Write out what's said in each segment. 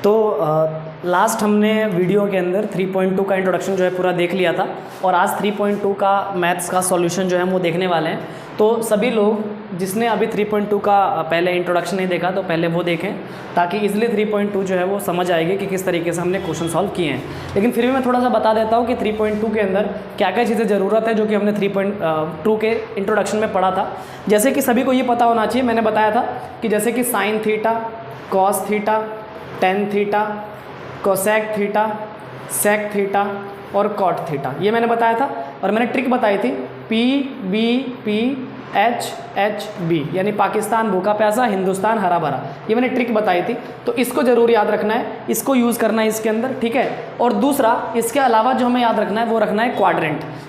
तो लास्ट हमने वीडियो के अंदर 3.2 का इंट्रोडक्शन जो है पूरा देख लिया था और आज 3.2 का मैथ्स का सॉल्यूशन जो है वो देखने वाले हैं। तो सभी लोग जिसने अभी 3.2 का पहले इंट्रोडक्शन नहीं देखा तो पहले वो देखें ताकि इजीली 3.2 जो है वो समझ आएगी कि किस तरीके से हमने क्वेश्चन सॉल्व किए हैं। लेकिन फिर भी मैं थोड़ा सा बता देता हूँ कि 3.2 के अंदर क्या क्या चीज़ें ज़रूरत है जो कि हमने 3.2 के इंट्रोडक्शन में पढ़ा था। जैसे कि सभी को ये पता होना चाहिए, मैंने बताया था कि जैसे कि sine theta, cos theta, tan theta, cosec theta, sec theta और कॉट थीटा, ये मैंने बताया था। और मैंने ट्रिक बताई थी P B P H H B, यानी पाकिस्तान भूखा प्यासा, हिंदुस्तान हरा भरा, ये मैंने ट्रिक बताई थी। तो इसको ज़रूर याद रखना है, इसको यूज़ करना है इसके अंदर, ठीक है। और दूसरा इसके अलावा जो हमें याद रखना है वो रखना है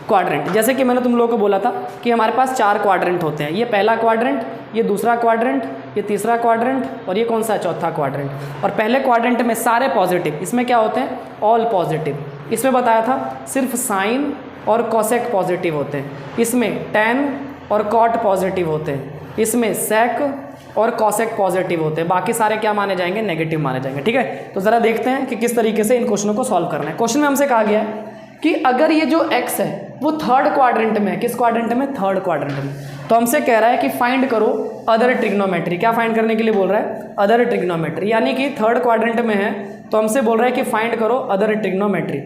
क्वाड्रेंट। जैसे कि मैंने तुम लोगों को बोला था कि हमारे पास 4 क्वाड्रेंट होते हैं, ये पहला क्वाड्रेंट, ये दूसरा क्वाड्रेंट, ये तीसरा क्वाड्रेंट और ये कौन सा है, चौथा क्वाड्रेंट। और पहले क्वाड्रेंट में सारे पॉजिटिव, इसमें क्या होते हैं, ऑल पॉजिटिव। इसमें बताया था सिर्फ साइन और कोसेक पॉजिटिव होते हैं, इसमें टेन और कॉट पॉजिटिव होते हैं, इसमें सेक और कोसेक पॉजिटिव होते हैं, बाकी सारे क्या माने जाएंगे, नेगेटिव माने जाएंगे, ठीक है। तो ज़रा देखते हैं कि किस तरीके से इन क्वेश्चनों को सॉल्व करना है। क्वेश्चन में हमसे कहा गया है कि अगर ये जो x है वो थर्ड क्वाड्रेंट में है, किस क्वाड्रेंट में, थर्ड क्वाड्रेंट में। तो हमसे कह रहा है कि फाइंड करो अदर ट्रिग्नोमेट्री। क्या फाइंड करने के लिए बोल रहा है, अदर ट्रिग्नोमेट्री, यानी कि थर्ड क्वाड्रेंट में है तो हमसे बोल रहा है कि फाइंड करो अदर ट्रिग्नोमेट्री,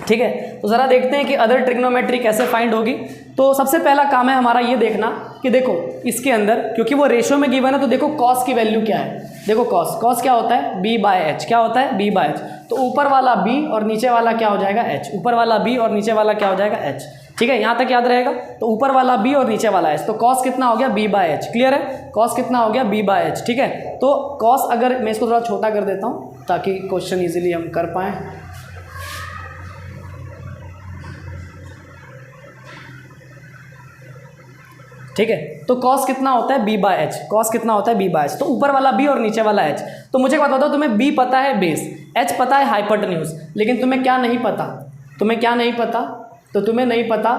ठीक है। तो ज़रा देखते हैं कि अदर ट्रिग्नोमेट्री कैसे फाइंड होगी। तो सबसे पहला काम है हमारा ये देखना कि देखो इसके अंदर, क्योंकि वो रेशियो में गिवन है, तो देखो कॉस की वैल्यू क्या है। देखो कॉस क्या होता है, b/h, क्या होता है, b/h। तो ऊपर वाला b और नीचे वाला क्या हो जाएगा, h। ऊपर वाला b और नीचे वाला क्या हो जाएगा, h, ठीक है। यहाँ तक याद रहेगा। तो ऊपर वाला b और नीचे वाला h, तो कॉस कितना हो गया, b/h, क्लियर है। कॉस कितना हो गया, b/h, ठीक है। तो कॉस, अगर मैं इसको थोड़ा छोटा कर देता हूँ ताकि क्वेश्चन ईजिली हम कर पाएँ। ठीक है, तो कॉस कितना होता है, b/h, कॉस कितना होता है, b/h। तो ऊपर वाला b और नीचे वाला h। तो मुझे बता दो, तुम्हें b पता है बेस, h पता है हाइपोटेन्यूज, लेकिन तुम्हें क्या नहीं पता, तुम्हें क्या नहीं पता, तो तुम्हें नहीं पता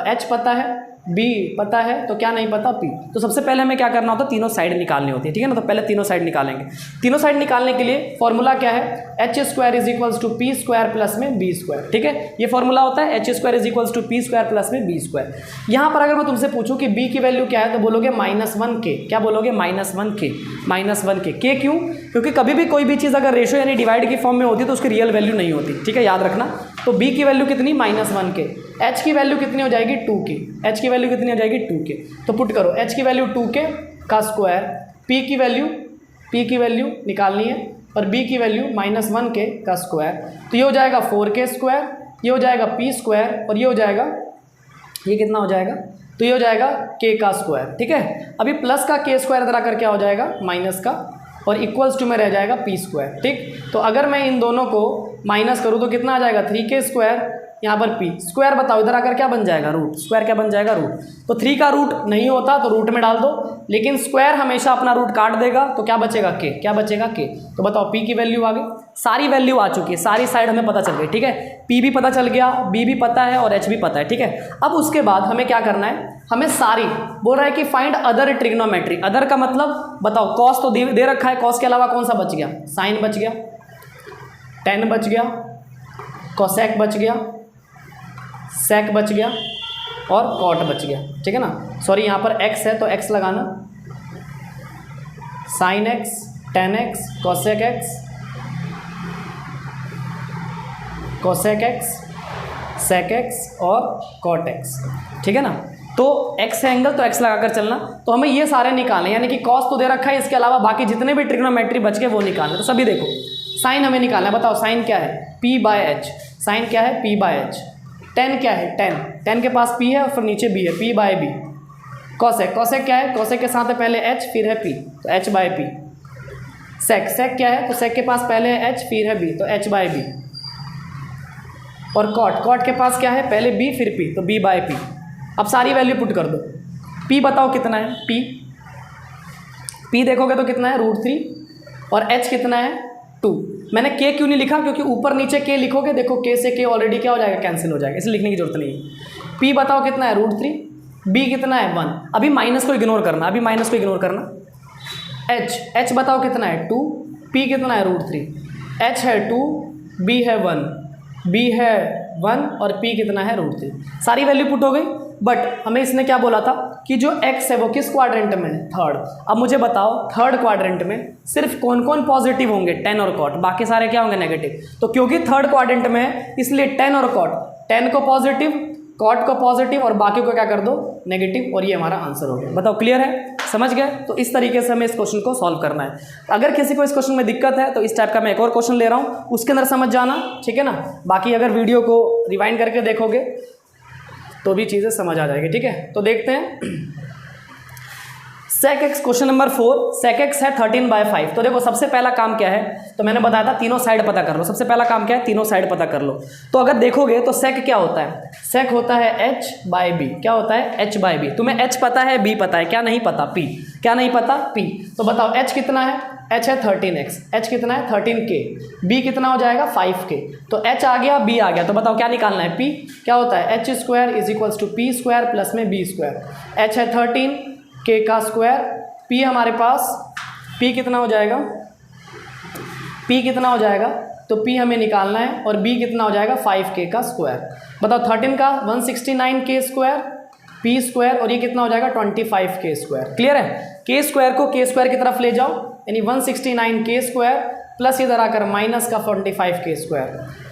h पता है, b पता है, तो क्या नहीं पता, p। तो सबसे पहले हमें क्या करना होता है, तीनों साइड निकालनी होती है, ठीक है ना। तो पहले तीनों साइड निकालेंगे। तीनों साइड निकालने के लिए फॉर्मूला क्या है, h² = p² प्लस में b², ठीक है। ये फॉर्मूला होता है h² = p² प्लस में b²। यहाँ पर अगर मैं तुमसे पूछूं कि b की वैल्यू क्या है तो बोलोगे -1k, क्या बोलोगे, -1k। k क्यों, क्योंकि कभी भी कोई भी चीज़ अगर रेशो यानी डिवाइड की फॉर्म में होती है तो उसकी रियल वैल्यू नहीं होती, ठीक है, याद रखना। तो b की वैल्यू कितनी, -1k। h की वैल्यू कितनी हो जाएगी, 2k। h की वैल्यू कितनी हो जाएगी, 2k। तो पुट करो, h की वैल्यू 2k का स्क्वायर, p की वैल्यू निकालनी है और b की वैल्यू -1k का स्क्वायर। तो ये हो जाएगा 4k स्क्वायर, ये हो जाएगा p² और ये हो जाएगा, ये कितना हो जाएगा, तो ये हो जाएगा k का स्क्वायर, ठीक है। अभी प्लस का k स्क्वायर इधर आकर क्या हो जाएगा, माइनस का, और इक्वल्स टू में रह जाएगा p², ठीक। तो अगर मैं इन दोनों को माइनस करूँ तो कितना आ जाएगा, 3k स्क्वायर, यहाँ पर p स्क्वायर बताओ इधर आकर क्या बन जाएगा, रूट। स्क्वायर क्या बन जाएगा, रूट। तो 3 का रूट नहीं होता तो रूट में डाल दो, लेकिन स्क्वायर हमेशा अपना रूट काट देगा, तो क्या बचेगा, k, क्या बचेगा, k। तो बताओ p की वैल्यू आ गई, सारी वैल्यू आ चुकी है, सारी साइड हमें पता चल गई, ठीक है। p भी पता चल गया, b भी पता है और h भी पता है, ठीक है। अब उसके बाद हमें क्या करना है, हमें सारी, बोल रहा है कि फाइंड अदर ट्रिग्नोमेट्री। अदर का मतलब बताओ, कॉस तो दे रखा है, कॉस के अलावा कौन सा बच गया, साइन बच गया, टेन बच गया, कोसेक बच गया, सेक बच गया और कॉट बच गया, ठीक है ना। सॉरी यहाँ पर x है तो x लगाना, sine x, tan x, cosec x, sec x और कॉट x, ठीक है ना। तो x है एंगल तो x लगाकर चलना। तो हमें ये सारे निकालने, यानी कि कॉस तो दे रखा है, इसके अलावा बाकी जितने भी ट्रिग्नोमेट्री बच गए वो निकालने। तो सभी देखो, साइन हमें निकालना है, बताओ साइन क्या है, p/h, साइन क्या है, p/h। टेन क्या है, टेन के पास p है और फिर नीचे b है, p/b। कोसेक क्या है, कोसेक के साथ है पहले h फिर है p, तो h/p। सेक क्या है, तो सेक के पास पहले है h फिर है b, तो h/b। और कॉट के पास क्या है, पहले b फिर p, तो b/p। अब सारी वैल्यू पुट कर दो। p बताओ कितना है, p देखोगे तो कितना है, √3 और h कितना है, 2। मैंने k क्यों नहीं लिखा, क्योंकि ऊपर नीचे k लिखोगे, देखो k से k ऑलरेडी क्या हो जाएगा, कैंसिल हो जाएगा, इसलिए लिखने की जरूरत नहीं है। p बताओ कितना है, √3, b कितना है, 1। अभी माइनस को इग्नोर करना, h बताओ कितना है, 2, P कितना है √3, H है 2, B है 1, B है 1 और P कितना है √3। सारी वैल्यू पुट हो गई। बट हमें इसने क्या बोला था कि जो x है वो किस क्वाड्रेंट में है, थर्ड। अब मुझे बताओ थर्ड क्वाड्रेंट में सिर्फ कौन कौन पॉजिटिव होंगे, 10 और कॉट, बाकी सारे क्या होंगे नेगेटिव। तो क्योंकि थर्ड क्वाड्रेंट में है इसलिए 10 और कॉट, 10 को पॉजिटिव, कॉट को पॉजिटिव और बाकी को क्या कर दो नेगेटिव, और ये हमारा आंसर हो गया। बताओ क्लियर है, समझ गए। तो इस तरीके से हमें इस क्वेश्चन को सॉल्व करना है। अगर किसी को इस क्वेश्चन में दिक्कत है तो इस टाइप का मैं एक और क्वेश्चन ले रहा हूँ, उसके अंदर समझ जाना, ठीक है ना। बाकी अगर वीडियो को रिवाइंड करके देखोगे तो भी चीज़ें समझ आ जाएगी, ठीक है। तो देखते हैं sec x, question number 4, sec x है 13/5। तो देखो सबसे पहला काम क्या है, तो मैंने बताया था तीनों साइड पता कर लो। सबसे पहला काम क्या है, तीनों साइड पता कर लो। तो अगर देखोगे तो sec क्या होता है, sec होता है h/b। क्या होता है, h/b। तुम्हें h पता है, b पता है, क्या नहीं पता, p। क्या नहीं पता, p। तो बताओ h कितना है, h है 13x, h कितना है 13k, b कितना हो जाएगा 5k। तो h आ गया, b आ गया, तो बताओ क्या निकालना है, p। क्या होता है, h² = p² प्लस में b²। h है 13, k का स्क्वायर, p हमारे पास, p कितना हो जाएगा, p कितना हो जाएगा, तो p हमें निकालना है, और b कितना हो जाएगा 5k का स्क्वायर। बताओ 13 का 169k², p², और ये कितना हो जाएगा 25k²। क्लियर है। k² को k² की तरफ ले जाओ, यानी 169k² प्लस इधर आकर माइनस का 45k²।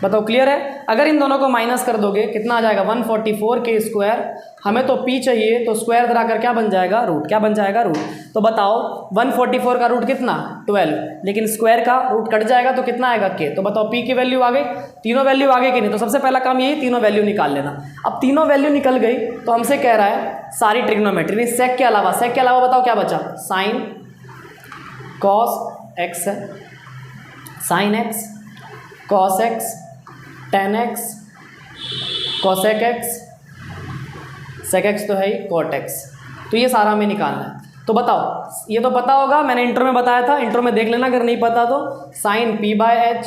बताओ क्लियर है। अगर इन दोनों को माइनस कर दोगे कितना आ जाएगा 144k²। हमें तो p चाहिए, तो स्क्वायर इधर आकर क्या बन जाएगा, रूट। क्या बन जाएगा, रूट। तो बताओ 144 का रूट कितना 12, लेकिन स्क्वायर का रूट कट जाएगा तो कितना आएगा k। तो बताओ p की वैल्यू आ गई, तीनों वैल्यू आ गई कि नहीं। तो सबसे पहला काम यही, तीनों वैल्यू निकाल लेना। अब तीनों वैल्यू निकल गई तो हमसे कह रहा है सारी ट्रिग्नोमेट्री, सेक के अलावा, सेक के अलावा बताओ क्या बचा, साइन कॉस x है, sine x, cos x, tan x, cosec x, sec x तो है ही, कॉट x। तो ये सारा हमें निकालना है। तो बताओ, ये तो पता होगा, मैंने इंट्रो में बताया था, इंट्रो में देख लेना अगर नहीं पता तो। Sign p/h,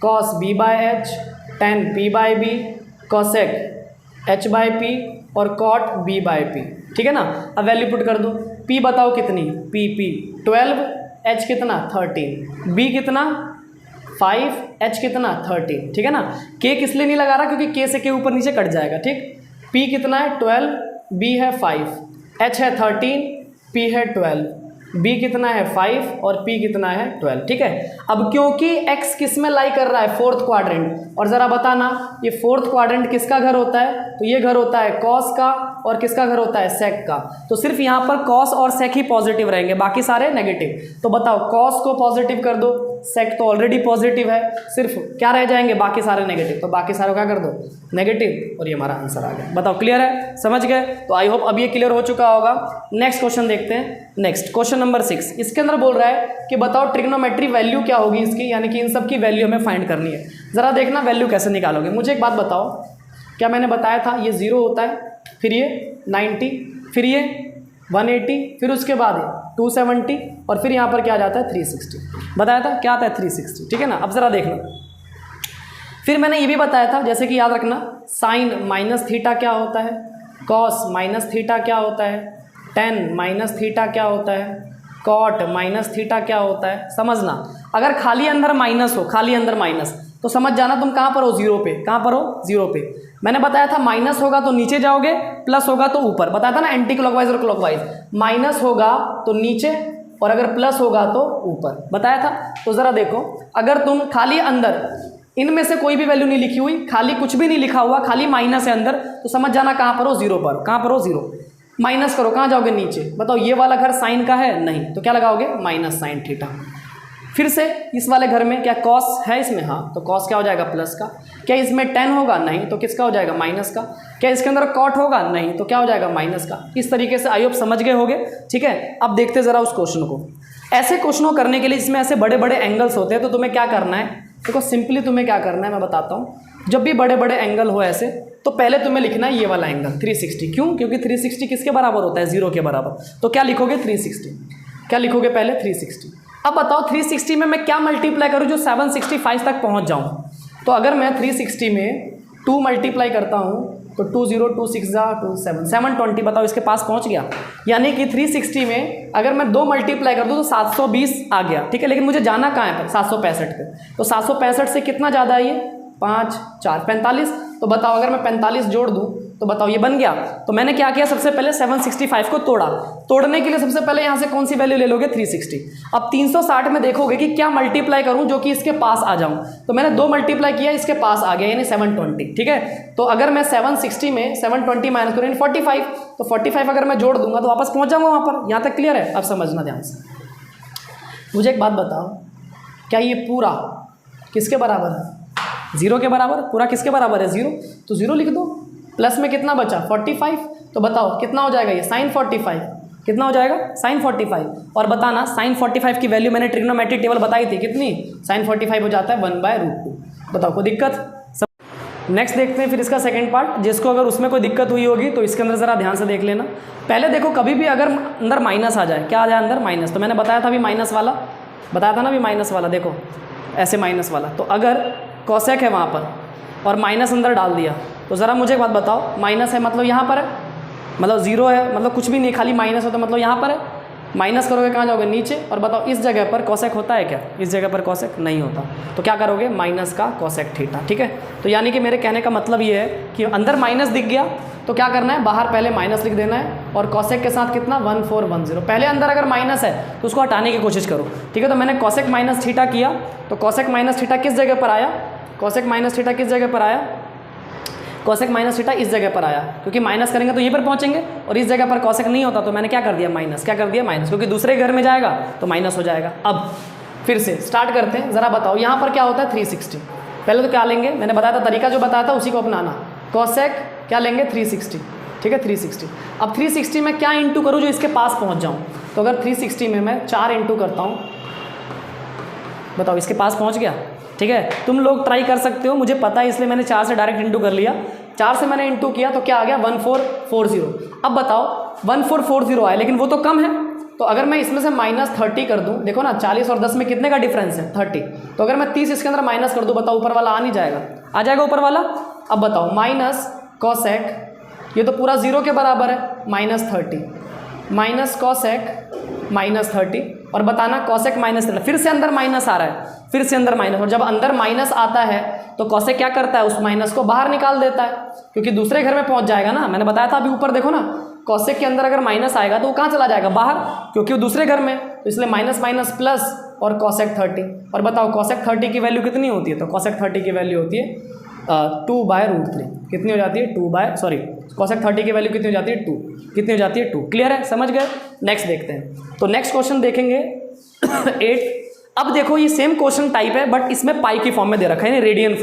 cos b/h, ten p/b, cosec h/p और कॉट b/p, ठीक है ना। अब वैल्यू पुट कर दो। p बताओ कितनी, p 12, h कितना 13, b कितना 5, h कितना 13, ठीक है ना। k किस लिए नहीं लगा रहा, क्योंकि k से k ऊपर नीचे कट जाएगा, ठीक। p कितना है 12, b है 5, h है 13, p है 12, b कितना है 5 और p कितना है 12, ठीक है। अब क्योंकि x किस में लाई कर रहा है, फोर्थ क्वाड्रेंट, और ज़रा बताना ये फोर्थ क्वाड्रेंट किसका घर होता है, तो ये घर होता है कॉस का, और किसका घर होता है, सेक का। तो सिर्फ यहाँ पर कॉस और सेक ही पॉजिटिव रहेंगे, बाकी सारे नेगेटिव। तो बताओ कॉस को पॉजिटिव कर दो, सेक तो ऑलरेडी पॉजिटिव है, सिर्फ क्या रह जाएंगे, बाकी सारे नेगेटिव। तो बाकी सारे क्या कर दो, नेगेटिव, और ये हमारा आंसर आ गया। बताओ क्लियर है, समझ गए। तो आई होप अब ये क्लियर हो चुका होगा। नेक्स्ट क्वेश्चन देखते हैं। नेक्स्ट क्वेश्चन नंबर 6, इसके अंदर बोल रहा है कि बताओ ट्रिग्नोमेट्री वैल्यू क्या होगी इसकी, यानी कि इन सब की वैल्यू हमें फाइंड करनी है। ज़रा देखना वैल्यू कैसे निकालोगे। मुझे एक बात बताओ, क्या मैंने बताया था ये 0 होता है, फिर ये 90, फिर ये 180, फिर उसके बाद 270, और फिर यहाँ पर क्या आ जाता है 360। बताया था क्या आता है 360, ठीक है ना। अब ज़रा देखना, फिर मैंने ये भी बताया था, जैसे कि याद रखना, साइन -θ क्या होता है, कॉस -θ क्या होता है, टेन -θ क्या होता है, कॉट -θ क्या होता है। समझना, अगर खाली अंदर माइनस हो, खाली अंदर माइनस, तो समझ जाना तुम कहाँ पर हो, 0 पे। कहाँ पर हो, 0 पे। मैंने बताया था माइनस होगा तो नीचे जाओगे, प्लस होगा तो ऊपर। बताया था ना एंटी क्लॉकवाइज और क्लॉकवाइज, माइनस होगा तो नीचे और अगर प्लस होगा तो ऊपर, बताया था। तो ज़रा देखो, अगर तुम खाली अंदर इनमें से कोई भी वैल्यू नहीं लिखी हुई, खाली कुछ भी नहीं लिखा हुआ, खाली माइनस है अंदर, तो समझ जाना कहाँ पर हो, 0 पर। कहाँ पर हो, 0। माइनस करो, कहाँ जाओगे, नीचे। बताओ ये वाला घर साइन का है, नहीं, तो क्या लगाओगे, -sin θ। फिर से इस वाले घर में क्या कॉस है इसमें, हाँ, तो कॉस क्या हो जाएगा, प्लस का। क्या इसमें टेन होगा, नहीं, तो किसका हो जाएगा, माइनस का। क्या इसके अंदर कॉट होगा, नहीं, तो क्या हो जाएगा, माइनस का। इस तरीके से आई होप समझ गए होगे, ठीक है। अब देखते ज़रा उस क्वेश्चन को। ऐसे क्वेश्चनों करने के लिए इसमें ऐसे बड़े बड़े एंगल्स होते हैं, तो तुम्हें क्या करना है, देखो सिंपली तुम्हें क्या करना है मैं बताता हूँ। जब भी बड़े बड़े एंगल हो ऐसे, तो पहले तुम्हें लिखना है ये वाला एंगल 360। क्यों, क्योंकि 360 किसके बराबर होता है, 0 के बराबर। तो क्या लिखोगे, 360। क्या लिखोगे पहले, 360। अब बताओ 360 में मैं क्या मल्टीप्लाई करूँ जो 765 तक पहुँच जाऊँ। तो अगर मैं 360 में 2 मल्टीप्लाई करता हूँ तो 2 0 2 6 जा 2 7 720, बताओ इसके पास पहुंच गया। यानी कि 360 में अगर मैं 2 मल्टीप्लाई कर दूं तो 720 आ गया, ठीक है। लेकिन मुझे जाना कहाँ है, 765 पे। तो 765 से कितना ज़्यादा है ये, 5 4 45। तो बताओ अगर मैं 45 जोड़ दूं तो बताओ ये बन गया। तो मैंने क्या किया, सबसे पहले 765 को तोड़ा। तोड़ने के लिए सबसे पहले यहाँ से कौन सी वैल्यू ले लोगे, 360। अब 360 में देखोगे कि क्या मल्टीप्लाई करूँ जो कि इसके पास आ जाऊँ। तो मैंने 2 मल्टीप्लाई किया, इसके पास आ गया यानी 720, ठीक है। तो अगर मैं 760 में 720 माइनस करूँ यानी 45, तो 45 अगर मैं जोड़ दूंगा तो वापस पहुँच जाऊँगा वहाँ पर। यहाँ तक क्लियर है? अब समझना ध्यान से। मुझे एक बात बताओ, क्या ये पूरा किसके बराबर है, 0 के बराबर। पूरा किसके बराबर है, 0। तो 0 लिख दो। प्लस में कितना बचा, 45। तो बताओ कितना हो जाएगा ये, sin 45। कितना हो जाएगा, sin 45। और बताना sin 45 की वैल्यू मैंने ट्रिग्नोमेट्रिक टेबल बताई थी, कितनी, sin 45 हो जाता है 1/√2। बताओ कोई दिक्कत। नेक्स्ट देखते हैं फिर इसका सेकंड पार्ट, जिसको अगर उसमें कोई दिक्कत हुई होगी तो इसके अंदर ज़रा ध्यान से देख लेना। पहले देखो, कभी भी अगर अंदर माइनस आ जाए, क्या आ जाए अंदर, माइनस। तो मैंने बताया था अभी माइनस वाला, बताया था ना अभी माइनस वाला, देखो ऐसे माइनस वाला। तो अगर कॉसेक है वहाँ पर और माइनस अंदर डाल दिया, तो ज़रा मुझे एक बात बताओ, माइनस है मतलब यहाँ पर है, मतलब 0 है मतलब कुछ भी नहीं, खाली माइनस हो तो मतलब यहाँ पर है। माइनस करोगे कहाँ जाओगे, नीचे। और बताओ इस जगह पर कॉसेक होता है क्या, इस जगह पर कॉसेक नहीं होता। तो क्या करोगे, माइनस का कॉसेक थीटा, ठीक है। तो यानी कि मेरे कहने का मतलब ये है कि अंदर माइनस दिख गया तो क्या करना है, बाहर पहले माइनस लिख देना है। और कॉसेक के साथ कितना, 1410। पहले अंदर अगर माइनस है तो उसको हटाने की कोशिश करो, ठीक है। तो मैंने कॉसेक माइनस थीटा किया, तो कॉसेक माइनस थीटा किस जगह पर आया, कॉसेक माइनस थीटा किस जगह पर आया, कॉसेक माइनस थीटा इस जगह पर आया, क्योंकि माइनस करेंगे तो यहीं पर पहुंचेंगे। और इस जगह पर कॉसेक नहीं होता तो मैंने क्या कर दिया, माइनस। क्या कर दिया, माइनस, क्योंकि दूसरे घर में जाएगा तो माइनस हो जाएगा। अब फिर से स्टार्ट करते हैं, ज़रा बताओ यहाँ पर क्या होता है, 360। पहले तो क्या लेंगे, मैंने बताया था तरीका जो बताया था उसी को अपनाना। कॉसेक क्या लेंगे, 360, ठीक है, 360। अब 360 में क्या इंटू करूँ जो इसके पास पहुँच जाऊँ। तो अगर 360 में मैं 4 इंटू करता हूँ, बताओ इसके पास पहुँच गया, ठीक है। तुम लोग ट्राई कर सकते हो, मुझे पता है इसलिए मैंने 4 से डायरेक्ट इंटू कर लिया। 4 से मैंने इंटू किया तो क्या आ गया, 1440। अब बताओ 1440 आया, लेकिन वो तो कम है। तो अगर मैं इसमें से -30 कर दूं, देखो ना 40 और 10 में कितने का डिफरेंस है, 30। तो अगर मैं 30 इसके अंदर माइनस कर दूं, बताओ ऊपर वाला आ नहीं जाएगा, आ जाएगा ऊपर वाला। अब बताओ माइनस कॉसेक, ये तो पूरा 0 के बराबर है, -30 माइनस कॉसेक -30। और बताना कॉसेक -30, फिर से अंदर माइनस आ रहा है, फिर से अंदर माइनस। और जब अंदर माइनस आता है तो कॉसेक क्या करता है, उस माइनस को बाहर निकाल देता है, क्योंकि दूसरे घर में पहुंच जाएगा ना। मैंने बताया था अभी ऊपर देखो ना, कॉसेक के अंदर अगर माइनस आएगा तो वो कहाँ चला जाएगा, बाहर, क्योंकि वो दूसरे घर में। तो इसलिए माइनस माइनस प्लस और कॉसेक 30। और बताओ कॉसेक 30 की वैल्यू कितनी होती है, तो कॉसेक 30 की वैल्यू होती है 2/√3। कितनी हो जाती है, कॉसेक 30 की वैल्यू कितनी हो जाती है, 2। कितनी हो जाती है, 2। क्लियर है, समझ गए। नेक्स्ट देखते हैं, तो नेक्स्ट क्वेश्चन देखेंगे 8। अब देखो ये सेम क्वेश्चन टाइप है, बट इसमें पाई की फॉर्म में दे रखा है, यानी रेडियन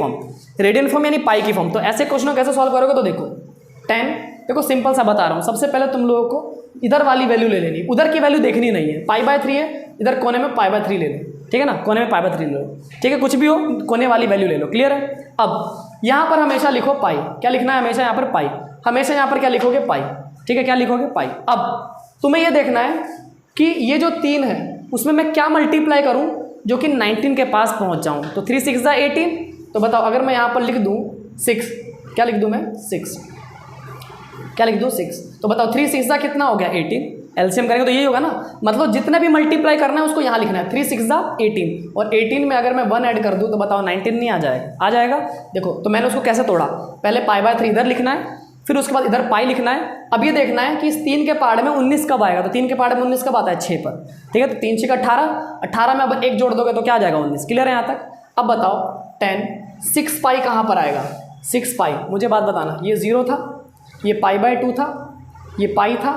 फॉर्म यानी पाई की फॉर्म। तो ऐसे क्वेश्चन को कैसे सॉल्व करोगे, तो देखो 10, देखो सिंपल सा बता रहा हूँ। सबसे पहले तुम लोगों को इधर वाली वैल्यू ले लेनी, उधर की वैल्यू देखनी नहीं है। π/3 है, इधर कोने में π/3 ले लो, ठीक है ना, कोने में π/3 ले लो, ठीक है, कुछ भी हो कोने वाली वैल्यू ले लो। क्लियर है। अब यहाँ पर हमेशा लिखो पाई, क्या लिखना है हमेशा, यहाँ पर पाई, हमेशा यहाँ पर क्या लिखोगे, पाई, ठीक है, क्या लिखोगे, पाई। अब तुम्हें ये देखना है कि ये जो 3 है उसमें मैं क्या मल्टीप्लाई करूँ जो कि 19 के पास पहुँच जाऊँ। तो 3 6 18। तो बताओ अगर मैं यहाँ पर लिख दूँ 6, क्या लिख दूँ मैं, 6, क्या लिख दूँ, 6। तो बताओ 3 6 कितना हो गया, 18। एलसीएम करेंगे तो यही होगा ना, मतलब जितना भी मल्टीप्लाई करना है उसको यहाँ लिखना है। 3 6 18, और 18 में अगर मैं 1 ऐड कर दूँ तो बताओ 19 नहीं आ जाएगा, आ जाएगा। देखो तो मैंने उसको कैसे तोड़ा, पहले π/3 इधर लिखना है, फिर उसके बाद इधर पाई लिखना है। अब ये देखना है कि इस 3 के पार्ट में 19 कब आएगा। तो 3 के पार्ट में 19 कब आता है, 6 पर, ठीक है। तो 3 6 18, 18 में अब 1 जोड़ दोगे तो क्या आ जाएगा, 19। क्लियर है यहाँ तक। अब बताओ 10, 6 पाई कहाँ पर आएगा, 6 पाई। मुझे बात बताना, ये 0 था, ये π/2 था, ये पाई था,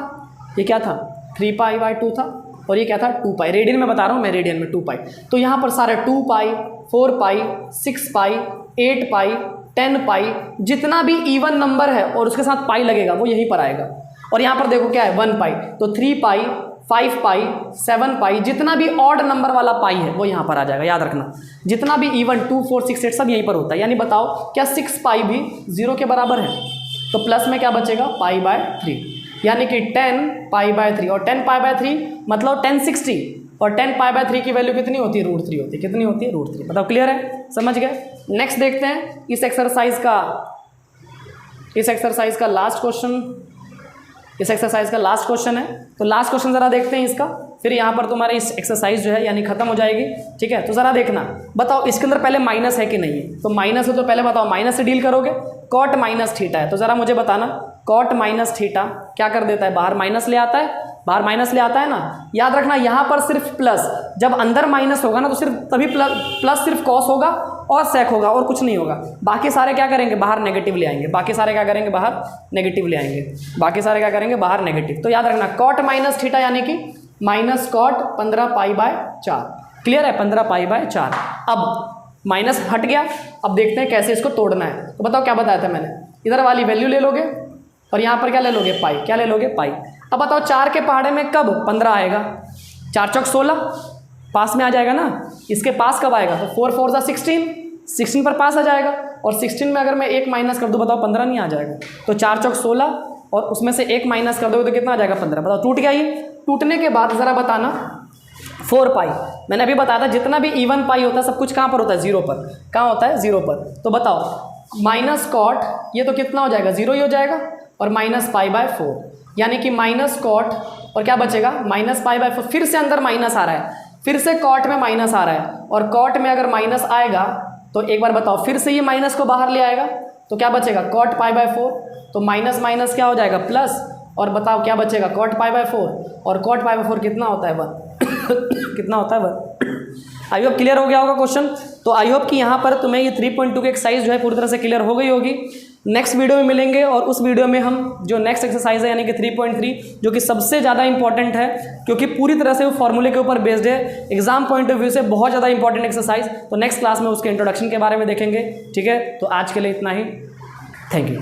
ये क्या था, 3π/2 था, और ये क्या था, 2 पाई। रेडियन में बता रहा हूँ मैं, रेडियन में 2 पाई। तो यहाँ पर सारे 2 पाई, 4 पाई, 6 पाई, 8 पाई, 10 पाई, जितना भी इवन नंबर है और उसके साथ पाई लगेगा वो यहीं पर आएगा। और यहाँ पर देखो क्या है, 1 पाई, तो 3 पाई, 5 पाई, 7 पाई, जितना भी ऑड नंबर वाला पाई है वो यहाँ पर आ जाएगा। याद रखना, जितना भी इवन 2 4 6 8 सब यहीं पर होता है। यानी बताओ क्या 6 पाई भी 0 के बराबर है, तो प्लस में क्या बचेगा, π/3, यानी कि 10 π/3। और 10 π/3 मतलब 1060, और 10 π/3 की वैल्यू कितनी होती है, √3 होती है। कितनी होती है, √3। बताओ क्लियर है, समझ गए। नेक्स्ट देखते हैं इस एक्सरसाइज का इस एक्सरसाइज का लास्ट क्वेश्चन है। तो लास्ट क्वेश्चन ज़रा देखते हैं इसका, फिर यहाँ पर तुम्हारी इस एक्सरसाइज जो है यानी खत्म हो जाएगी। ठीक है, तो ज़रा देखना, बताओ इसके अंदर पहले माइनस है कि नहीं है। तो माइनस है तो पहले बताओ माइनस से डील करोगे। कॉट माइनस थीटा है, तो ज़रा मुझे बताना कॉट माइनस थीटा क्या कर देता है, बाहर माइनस ले आता है, बाहर माइनस ले आता है ना। याद रखना यहाँ पर सिर्फ प्लस, जब अंदर माइनस होगा ना तो सिर्फ तभी प्लस सिर्फ कॉस होगा और सेक होगा और कुछ नहीं होगा। बाकी सारे क्या करेंगे, बाहर नेगेटिव ले आएंगे। बाकी सारे क्या करेंगे, बाहर नेगेटिव ले आएंगे। बाकी सारे क्या करेंगे, बाहर नेगेटिव। तो याद रखना कॉट माइनस थीटा यानी कि माइनस कॉट 15π/4। क्लियर है, 15π/4। अब माइनस हट गया, अब देखते हैं कैसे इसको तोड़ना है। तो बताओ क्या बताया था मैंने, इधर वाली वैल्यू ले लोगे और यहाँ पर क्या ले लोगे, पाई। क्या ले लोगे, पाई। अब बताओ 4 के पहाड़े में कब 15 आएगा, 4 चौक 16 पास में आ जाएगा ना। इसके पास कब आएगा, तो 4 4 ज़ा 16 पर पास आ जाएगा। और 16 में अगर मैं 1 माइनस कर दूँ, बताओ 15 नहीं आ जाएगा। तो 4 चौक 16 और उसमें से 1 माइनस कर दोगे तो कितना आ जाएगा, 15। बताओ टूट गया ये। टूटने के बाद ज़रा बताना 4 पाई, मैंने अभी बताया था जितना भी इवन पाई होता है सब कुछ कहाँ पर होता है, 0 पर। कहाँ होता है, 0 पर। तो बताओ माइनस कॉट ये तो कितना हो जाएगा, 0 ही हो जाएगा। और माइनस π/4 यानी कि माइनस कॉट और क्या बचेगा, माइनस π/4। फिर से अंदर माइनस आ रहा है, फिर से कॉट में माइनस आ रहा है। और कॉट में अगर माइनस आएगा तो एक बार बताओ फिर से ये माइनस को बाहर ले आएगा तो क्या बचेगा, कॉट π/4। तो माइनस माइनस क्या हो जाएगा, प्लस। और बताओ क्या बचेगा, कॉट π/4। और कॉट π/4 कितना होता है, 1 कितना होता है, 1। आई होप क्लियर हो गया होगा क्वेश्चन। तो आई होप कि यहाँ पर तुम्हें ये 3.2 की एक्सरसाइज जो है पूरी तरह से क्लियर हो गई होगी। नेक्स्ट वीडियो में मिलेंगे और उस वीडियो में हम जो नेक्स्ट एक्सरसाइज है यानी कि 3.3 जो कि सबसे ज़्यादा इंपॉर्टेंट है क्योंकि पूरी तरह से वो फॉर्मूले के ऊपर बेस्ड है, एग्जाम पॉइंट ऑफ व्यू से बहुत ज़्यादा इंपॉर्टेंट एक्सरसाइज। तो नेक्स्ट क्लास में उसके इंट्रोडक्शन के बारे में देखेंगे। ठीक है, तो आज के लिए इतना ही। Thank you.